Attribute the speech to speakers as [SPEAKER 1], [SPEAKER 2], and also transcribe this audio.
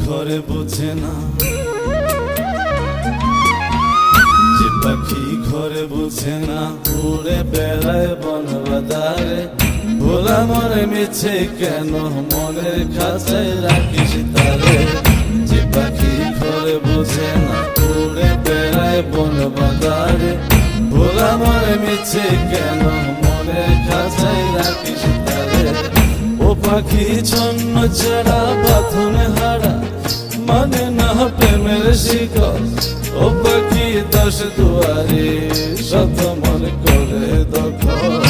[SPEAKER 1] ঘরে বোঝে না, যে পাখি ঘরে বোঝে না, উড়ে বেড়ায় বন বাদারে। ভোলা মরে মিছে কেন মনের খাঁচায় রাখিস তারে। যে পাখি ঘরে বোঝে না, উড়ে বেড়ায় বন বাদারে। ভোলা মরে মিছে কেন মনের খাঁচায় রাখিস তারে। ও পাখি ছন্ন ছাড়া বাঁধনে হারা, মানে না প্রেমের শিকল। ও পাখি 10 দুয়ারে শত মন করে দখল।